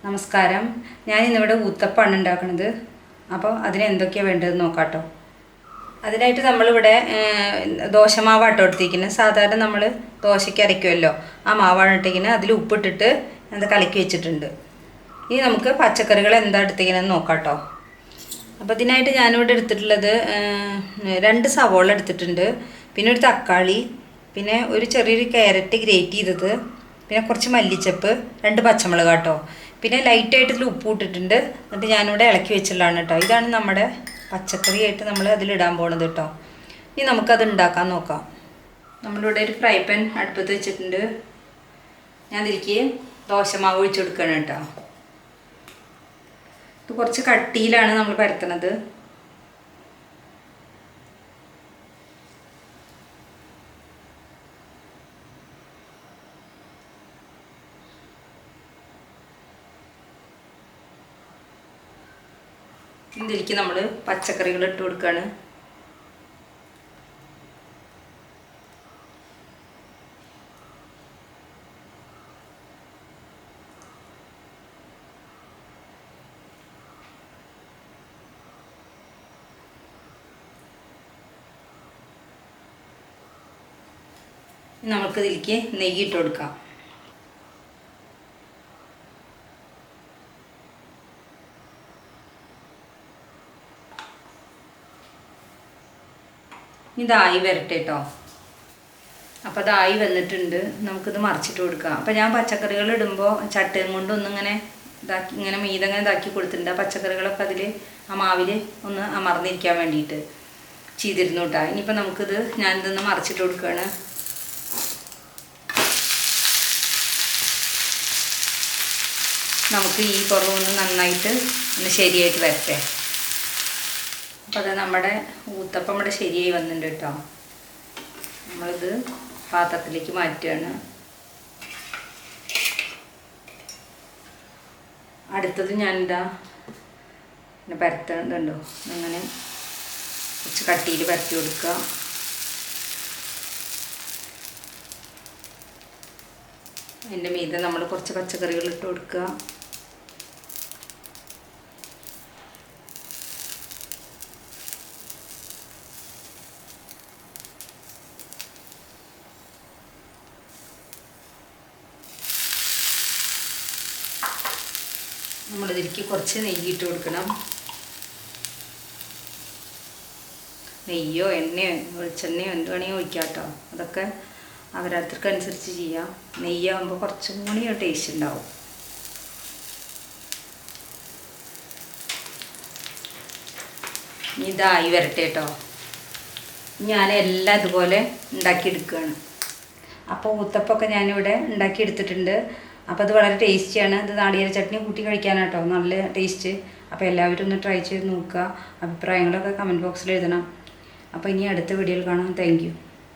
നമസ്കാരം. ഞാനിന്നിവിടെ ഊത്തപ്പമാണ് ഉണ്ടാക്കുന്നത്. അപ്പോൾ അതിന് എന്തൊക്കെയാണ് വേണ്ടതെന്ന് നോക്കാം കേട്ടോ. അതിനായിട്ട് നമ്മളിവിടെ ദോശമാവാട്ടോ എടുത്തിരിക്കുന്നത്. സാധാരണ നമ്മൾ ദോശയ്ക്ക് അരയ്ക്കുമല്ലോ, ആ മാവാണ് ഇട്ടിരിക്കുന്നത്. അതിൽ ഉപ്പിട്ടിട്ട് അത് കലക്കി വെച്ചിട്ടുണ്ട്. ഇനി നമുക്ക് പച്ചക്കറികൾ എന്താ എടുത്തിരിക്കുന്നതെന്ന് നോക്കാം കേട്ടോ. അപ്പോൾ ഇതിനായിട്ട് ഞാനിവിടെ എടുത്തിട്ടുള്ളത് 2 സവോള എടുത്തിട്ടുണ്ട്, പിന്നെ ഒരു തക്കാളി, പിന്നെ ഒരു ചെറിയൊരു ക്യാരറ്റ് ഗ്രേറ്റ് ചെയ്തത്, പിന്നെ കുറച്ച് മല്ലിച്ചപ്പ്, 2 പച്ചമുളക് കേട്ടോ. പിന്നെ ലൈറ്റായിട്ട് ഇതിൽ ഉപ്പ് ഇട്ടിട്ടുണ്ട്. എന്നിട്ട് ഞാനിവിടെ ഇളക്കി വെച്ചിട്ടുള്ളതാണ് കേട്ടോ. ഇതാണ് നമ്മുടെ പച്ചക്കറിയായിട്ട് നമ്മൾ അതിലിടാൻ പോണത് കേട്ടോ. ഇനി നമുക്കത് ഉണ്ടാക്കാൻ നോക്കാം. നമ്മളിവിടെ ഒരു ഫ്രൈ പാൻ അടുപ്പത്ത് വെച്ചിട്ടുണ്ട്. ഞാൻ ഇതിലേക്ക് ദോശമാവ് ഒഴിച്ച് കൊടുക്കണം കേട്ടോ. ഇത് കുറച്ച് കട്ടിയിലാണ് നമ്മൾ പരത്തണത്. ഇതിലേക്ക് നമ്മൾ പച്ചക്കറികൾ ഇട്ട് കൊടുക്കുകയാണ്. നമുക്ക് ഇതിലേക്ക് നെയ്യ് ഇട്ട് കൊടുക്കാം. ഇതായി വരട്ടെ കേട്ടോ. അപ്പോൾ അതായി വന്നിട്ടുണ്ട്. നമുക്കിത് മറിച്ചിട്ട് കൊടുക്കാം. അപ്പോൾ ഞാൻ പച്ചക്കറികൾ ഇടുമ്പോൾ ചട്ടയും കൊണ്ട് ഒന്നിങ്ങനെ ഇതാക്കി ഇങ്ങനെ മീതങ്ങനെ ഇതാക്കി കൊടുത്തിട്ടുണ്ട്. ആ പച്ചക്കറികളൊക്കെ അതിൽ ആ മാവിൽ ഒന്ന് അമർന്നിരിക്കാൻ വേണ്ടിയിട്ട് ചെയ്തിരുന്നു കേട്ടോ. ഇനിയിപ്പോൾ നമുക്കിത് ഞാനിതൊന്ന് മറിച്ചിട്ട് കൊടുക്കുകയാണ്. നമുക്ക് ഈ പുറമൊന്ന് നന്നായിട്ട് ഒന്ന് ശരിയായിട്ട് വരട്ടെ. അപ്പോൾ അത് നമ്മുടെ ഊത്തപ്പം ഇവിടെ ശരിയായി വന്നിട്ടുണ്ട് കേട്ടോ. നമ്മളിത് പാത്രത്തിലേക്ക് മാറ്റുകയാണ്. അടുത്തത് ഞാനിതാ പിന്നെ പരത്തുന്നുണ്ടോ, അങ്ങനെ കുറച്ച് കട്ടിയിൽ പരത്തി കൊടുക്കുക. അതിൻ്റെ മീതെ നമ്മൾ കുറച്ച് പച്ചക്കറികൾ ഇട്ട് കൊടുക്കുക. നമ്മളിതിലേക്ക് കുറച്ച് നെയ്യ് ഇട്ട് കൊടുക്കണം. നെയ്യോ എണ്ണയോ വെളിച്ചെണ്ണയോ എന്ത് വേണമെങ്കിൽ ഒഴിക്കാം കേട്ടോ. അതൊക്കെ അവരത്രക്കനുസരിച്ച് ചെയ്യാം. നെയ്യാകുമ്പോൾ കുറച്ചും കൂടി ടേസ്റ്റ് ഉണ്ടാവും. ഇതായി വരട്ടെ കേട്ടോ. ഞാനെല്ലാം ഇതുപോലെ ഉണ്ടാക്കിയെടുക്കുകയാണ്. അപ്പോൾ ഊത്തപ്പമൊക്കെ ഞാനിവിടെ ഉണ്ടാക്കിയെടുത്തിട്ടുണ്ട്. അപ്പോൾ അത് വളരെ ടേസ്റ്റിയാണ്. ഇത് നാളികേര ചട്നി കൂട്ടി കഴിക്കാനാട്ടോ നല്ല ടേസ്റ്റ്. അപ്പോൾ എല്ലാവരും ഒന്ന് ട്രൈ ചെയ്ത് നോക്കുക. അഭിപ്രായങ്ങളൊക്കെ കമൻറ്റ് ബോക്സിൽ എഴുതണം. അപ്പോൾ ഇനി അടുത്ത വീഡിയോയിൽ കാണാം. Thank you.